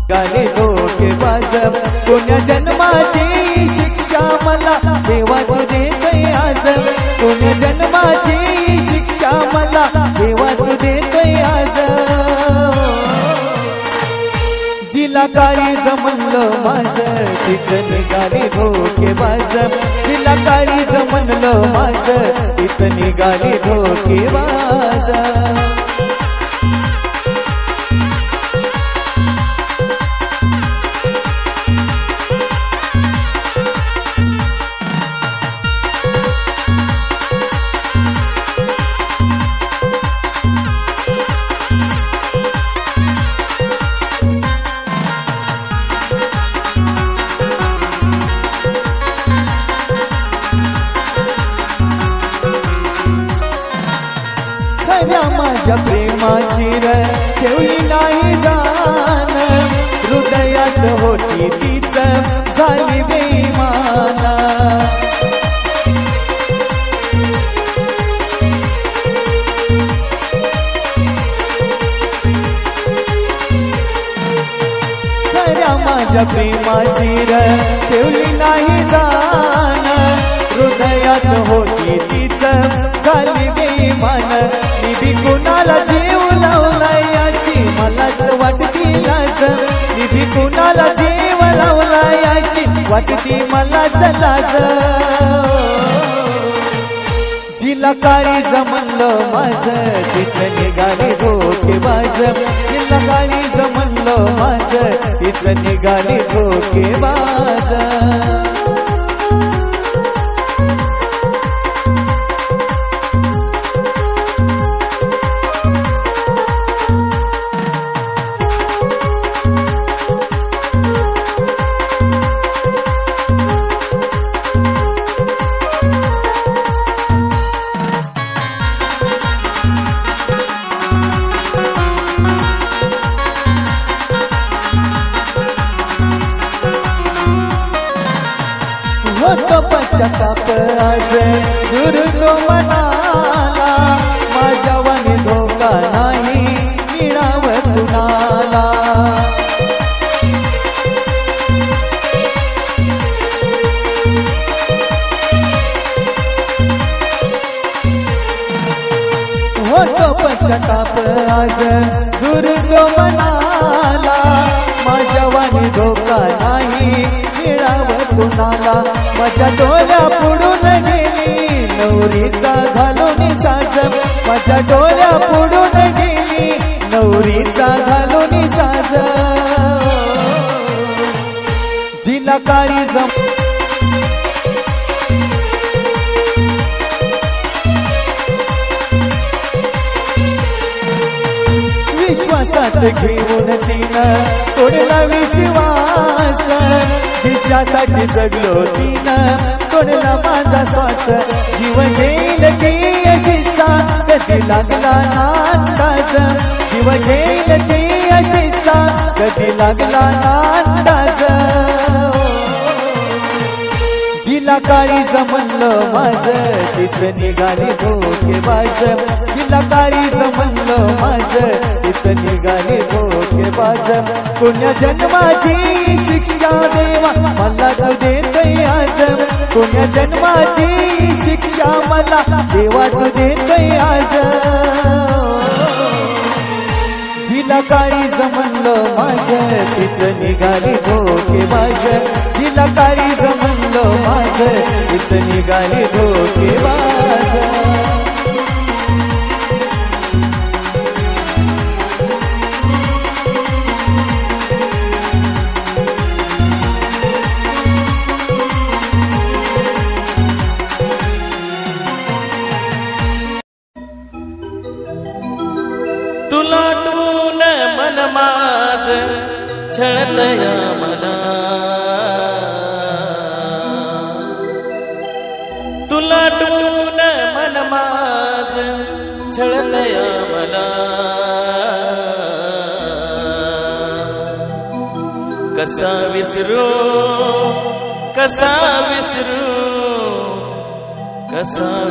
गाले धोकेबाज पुण्य जन्माची शिक्षा मला देवा तू देतोय आज पुण्य जन्माची शिक्षा मला देवा तू देतोय आज जिला काळी जमनलं माझं तीच निघाली धोकेबाज जिला काळी जमनलं माझं तीच निघाली धोकेबाज माझ्या प्रेमाची ठेवली नाही जाण हृदयात होती तीच झाली बेईमान खऱ्या माझ्या प्रेमाची ठेवली नाही जाण हृदयात होती तीच झाली बेईमान मी कुणाला जीव लावला याची मलाच वाटती लाज मी कुणाला जीव लावला याची वाटती मलाच लाज जिला काळी जमनलं माझं तीच निघाली धोकेबाज जिला काळी जमनलं माझं तीच निघाली धोकेबाज होतो पश्चाताप आज झुरतो मनाला माझ्यावाने धोका नाही मिळावं कुणाला होतो पश्चाताप आज झुरतो मनाला माझ्यावाने धोका नाही मिळावं कुणाला माझ्या डोळ्या पुढून गेली नवरीचा घालून साज माझ्या डोळ्या पुढून गेली नवरीचा घालून साज जिला काळी विश्वासात घेऊन तिनं तोडला विश्वास जिच्यासाठी जगलो तिनं तोडला माझा श्वास जीव घेईल की अशी कधी लागला ना अंदाज जीव घेईल की अशी कधी लागला ना अंदाज जिला काळी जमनलं माझं तीच निघाली धोकेबाज जिला काळी जमनलं माझं तीच निघाली धोकेबाज पुण्य जन्माची शिक्षा देवा मला तू देतोय आज पुण्य जन्माची शिक्षा मला देवा तू देतोय आज जिला काळी जमनलं माझं तीच निघाली धोकेबाज जिला काळी जमनलं माझं तीच निघाली धोकेबाज तुला आठवून मन माझ छळतया मना तुला आठवून मन माझ छळतया मना कसा विसरू कसा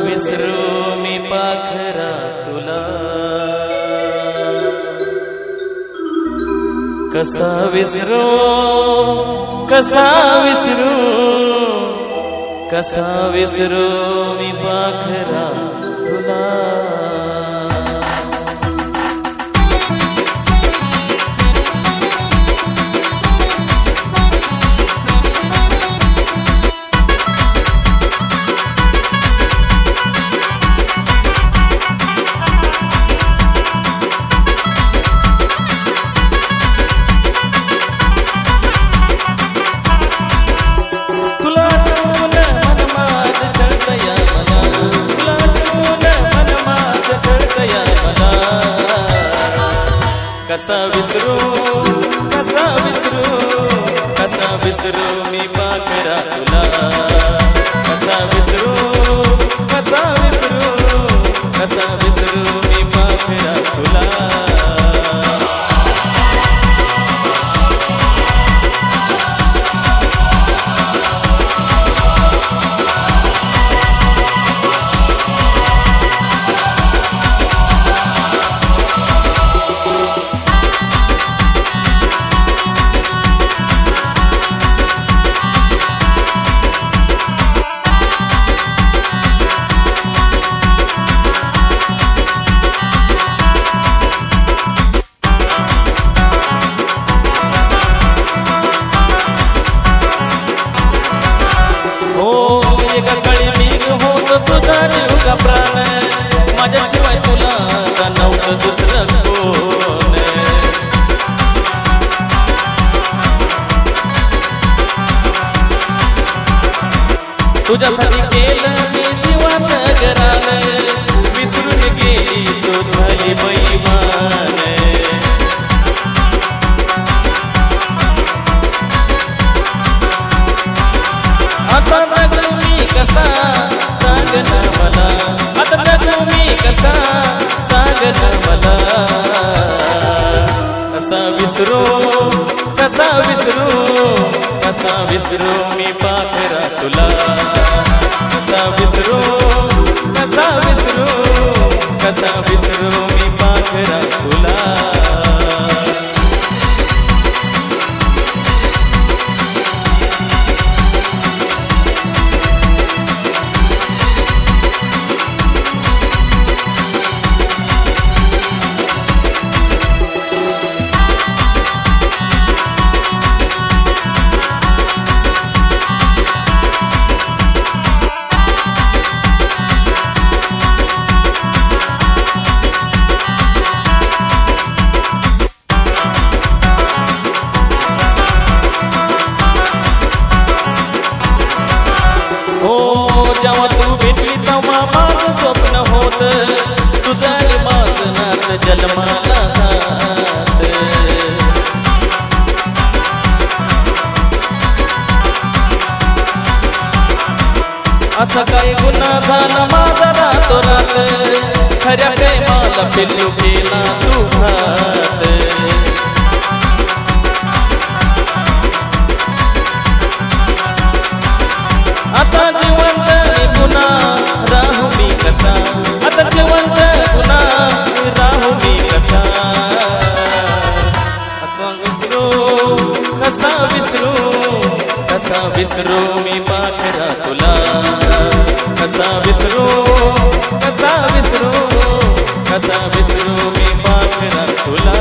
विसरू मी पाखरा तुला कसा विसरू कसा विसरू कसा विसरू मी पाखरा तुला कसा विसरू कसा विसरू कसा विसरू मी पाखरा तुला कसा विसरू कसा विसरू कसा विसरू मी पाखरा तुला प्राण माझ्याशिवाय तुला नव्हतं दुसरं कोण तुझ्यासाठी केलं मी जीवाचं घरान विसरून गेली तू झाली बैमान आता जगू मी कसा सांग ना मला आता जगू मी कसा सांग ना मला कसा विसरू कसा विसरू कसा विसरू मी पाखरा तुला कसा विसरू कसा विसरू कसा विसरू मी पाखरा तुला जेव्हा तू भेटली तेव्हा माझं स्वप्न होत तुझा माझं नात जन्माला जात असा काय गुन्हा झाला माझा रातो रात खऱ्या प्रेमाला पिल्लू केला तू घात आता जिवंत पुन्हा राहू मी कसा आता जिवंत पुन्हा राहू मी कसा आता विसरू कसा विसरू कसा विसरू मी पाखरा तुला कसा विसरू कसा विसरू कसा विसरू मी पाखरा तुला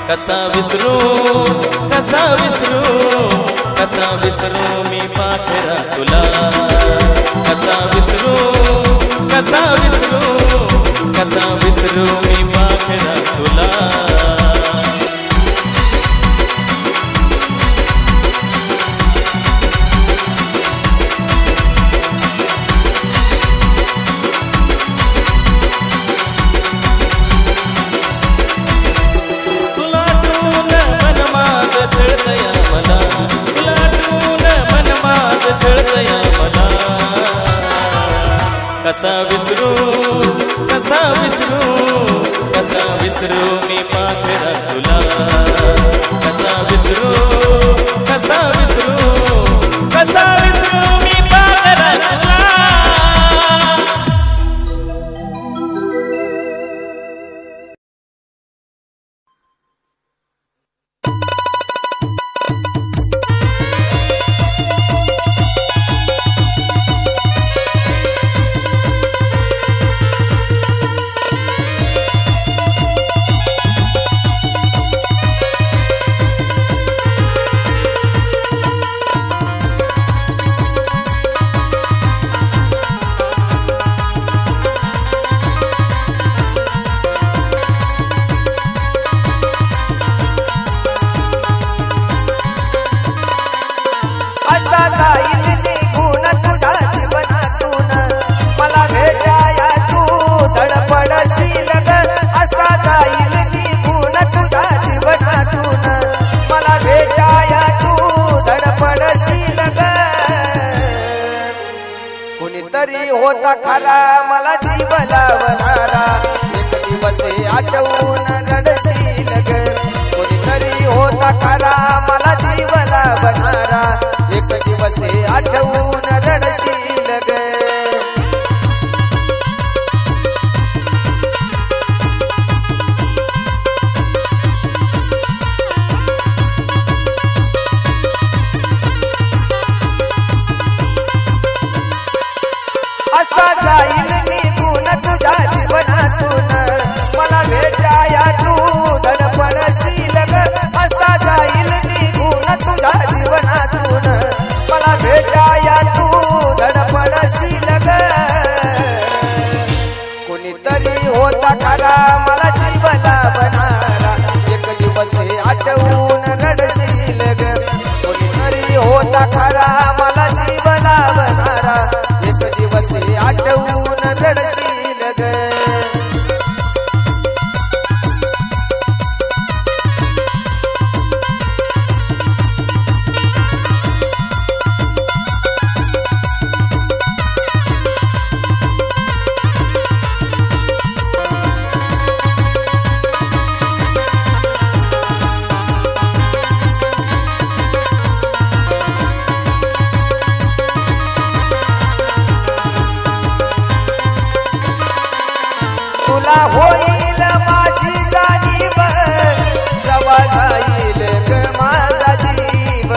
कसा विसरू कसा विसरू कसा विसरू मी पाखरा तुला कसा विसरू कसा विसरू कसा विसरू मी पाखरा तुला कसा विसरू कसा विसरू कसा विसरू मी पाखरा तुला कसा विसरू कसा विसरू कसा विसरू मी पाखरा तुला कोणीतरी होता खरा मला जीव लावणारा एक दिवस आठवून रडशील ग कोणीतरी होता खरा मला जीव लावणारा एक दिवस आठवून रडशील ग असा जाईल निघून तुझ्या जीवनातून मला भेटाया तू धडपडशील ग असा जाईल निघून तुझ्या जीवनातून मला भेटाया तू धडपडशील ग कोणीतरी होता खरा मला जीव लावणारा एक दिवस आठवून रडशील ग कोणीतरी होता खरा मला जीव लावणारा दिवस आठवून रडशील ग तुला होईल माझी जाणीव जवा जाईल ग माझा जीव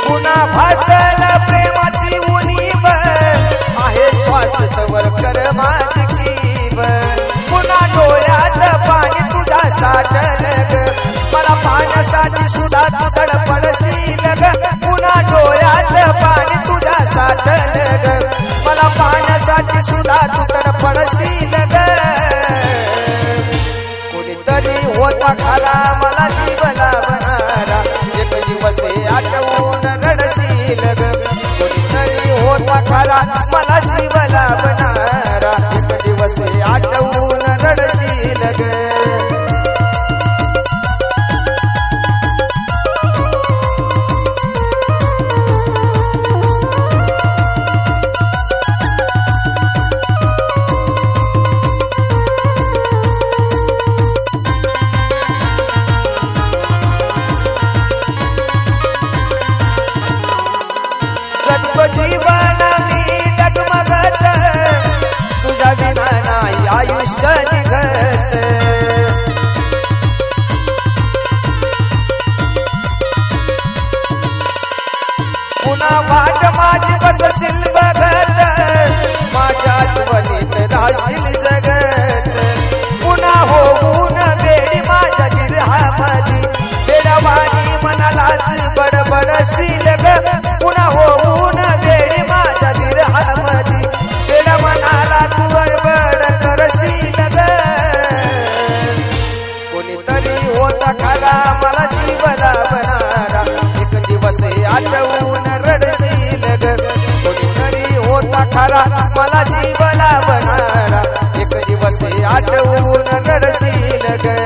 पुन्हा भासल प्रेमाची उणीव आहे श्वास तवर कर माझी कीव पुन्हा डोळ्यात पाणी तुझा साठल ग मला पाण्यासाठी सुद्धा तू धडपडशील ग पुन्हा डोळ्यात पाणी तुझ्या साठल ग मला पाण्यासाठी सुद्धा तू धडपडशील ग कोणीतरी होता खरा मला जीव लावणारा एक दिवस आठवून रडशील ग कोणीतरी होता खरा मला जीव लावणारा एक दिवस आठवून रडशील ग जीवन मी डगमगत होता खरा मला जीव लावणारा एक दिवस आठवून रडशील ग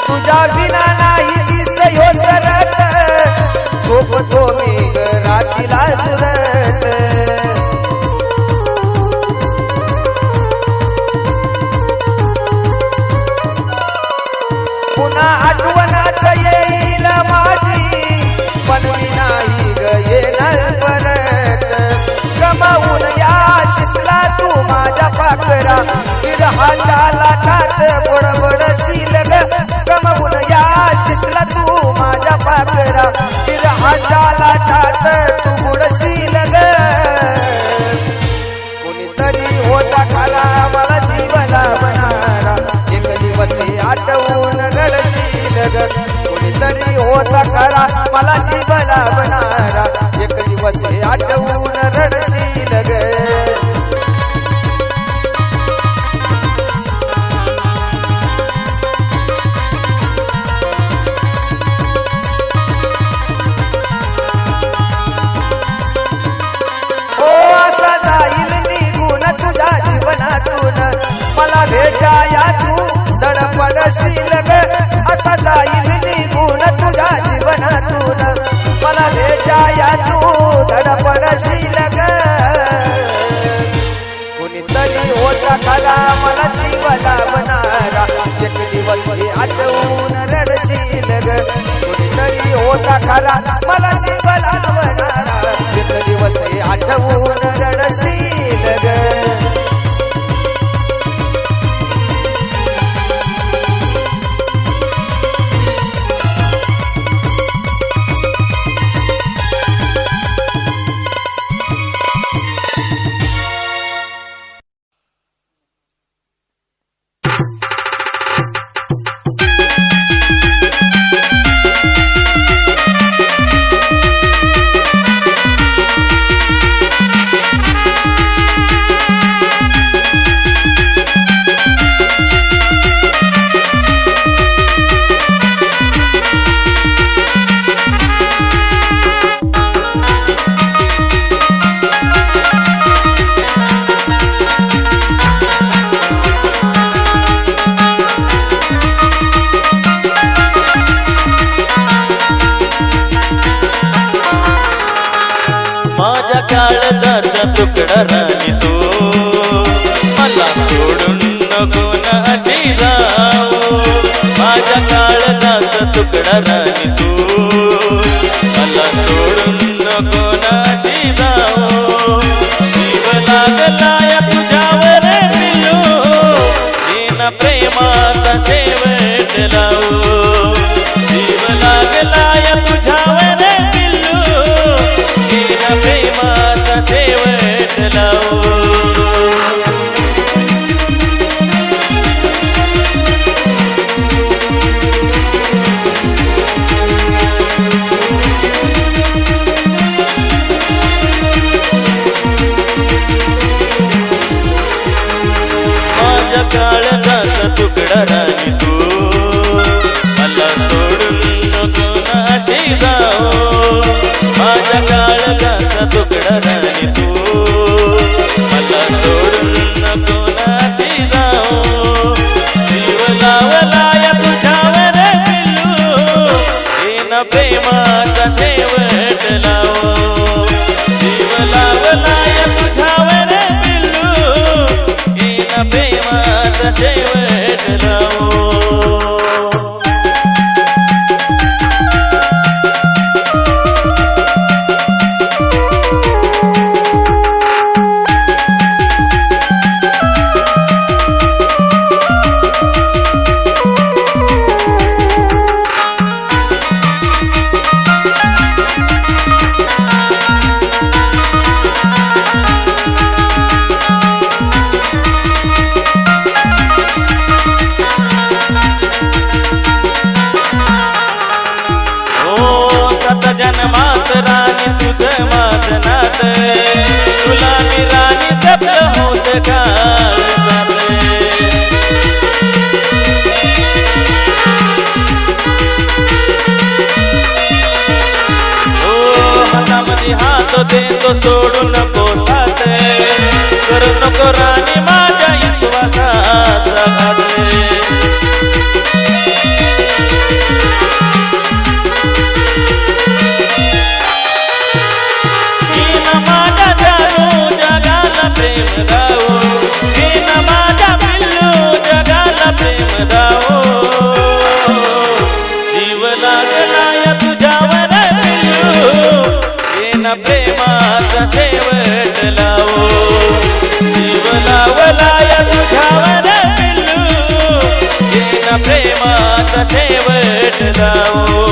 तुझ्या विना नाही दिसयो सरत झोपतो मी रात्रीला झुरत पुन्हा आठवणाच येईल माझी पण मी नाही ग येणार परत गमावून या शिसला तू माझ्या पाकरा विरहाच्या लाटात बडबडशील ग गमावून या शिसला तू माझ्या पाकरा विरहाच्या लाटात तू बुडशील ग कोणीतरी होता खरा मला जीव लावणारा एक दिवस आठवून रडशील ग कोणीतरी होता खरा मला जीव लावणारा एक दिवस आठवून रडशील ग मला भेटाया तू धडपडशील ग असा जाईल निघून तुझ्या जीवनातून मला भेटाया तू धडपडशील ग कोणीतरी होता खरा मला जीव लावणारा एक दिवस आठवून रडशील ग कोणीतरी होता खरा मला जीव लावणारा एक दिवस आठवून रडशील ग काळजाचा तुकडा राणी तू मला सोडून नको ना अशी जाऊ माझ्या काळजाचा तुकडा राणी तू मला सोडून नको ना अशी जाऊ जीव लागला या तुझ्यावर पिल्लू येना प्रेमाचा शेवट लावू जीव लागला या तुझ्यावर पिल्लू येना प्रेमाचा शेवट लावू माझ्या काळजाचा तुकडा राणी तू मला सोडून नको ना अशी जाऊ माझ्या काळजाचा तुकडा राणी तू मला सोडून नको ना अशी जाऊ जीव लावला या तुझ्यावर पिल्लू येना प्रेमाचा शेवट लावू जीव लावला या तुझ्यावर पिल्लू येना प्रेमाचा शेवट लावू लावो.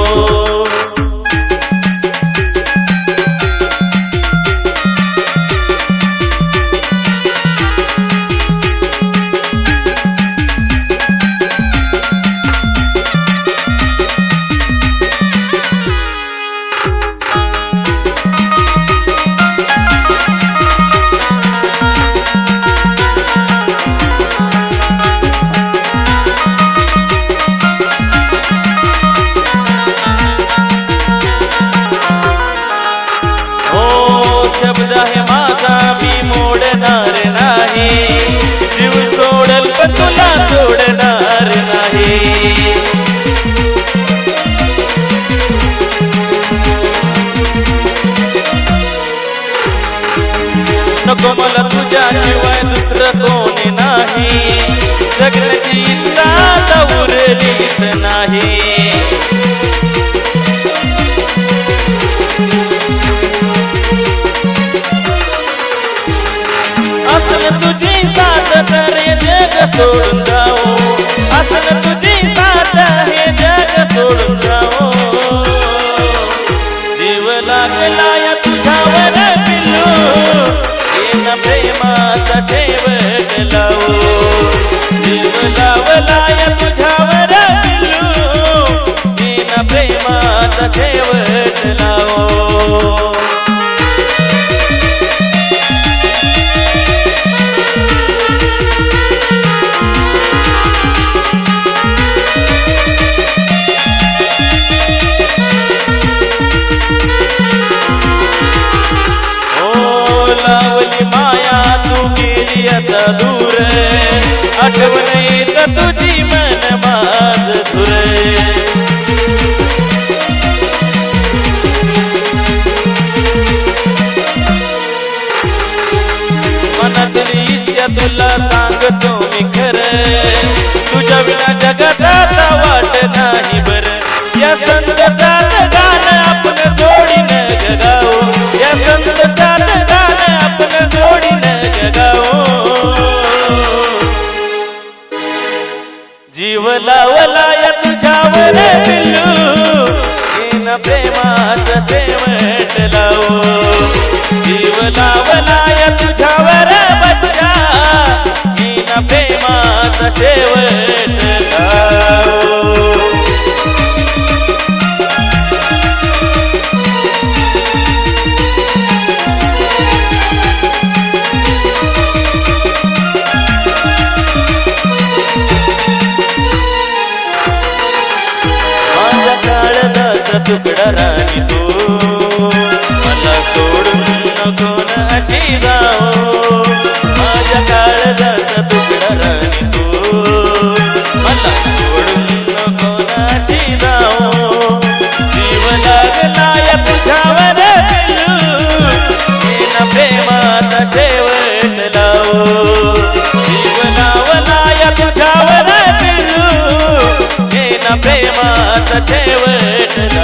शब्द आहे माझा मी मोडणार नाही, जीव सोडल पण तुला सोडणार नाही. नको मला तुझ्याशिवाय दुसरं कोणी नाही, जगण्याची इच्छा आता उरलीच नाही. असन तुझी साथ तर हे जग सोडून जाओ, असन तुझी साथ हे जग सोडून जाओ. जीव लागला या तुझ्यावर पिल्लू, येन प्रेमाचा शेवट लावो. जीव लावला या तुझ्यावर पिल्लू, येन प्रेमाचा शेवट लावो. लावली माया तू गेली आता दूर, आठवण येत तुझी मन माझ धुर. मनातली इच्छा तुला सांगतो मी खरं, तुझ्या विना जगात आता वाट नाही बर. या संतसात गाणं आपण जोडीनं गावो, या संतसात गाणं आपण जोडीनं गावो. जीव लावला या तुझ्यावर पिल्लू, येन प्रेमाचा शेवट लावो. जीव लावला या तुझ्यावर बच्चा, येन प्रेमाचा शेवट लावो. तुकडा राणी तू, मला सोडून नको ना अशी जाओ. माझ्या काळजाचा तुकडा राणी तू, मला सोडून नको ना अशी जाओ. जीव लागला या तुझ्यावर पिल्लू, येन प्रेमाचा शेवट लावो. जीव लावला या तुझ्यावर पिल्लू, येन प्रेमाचा शेवट लावो.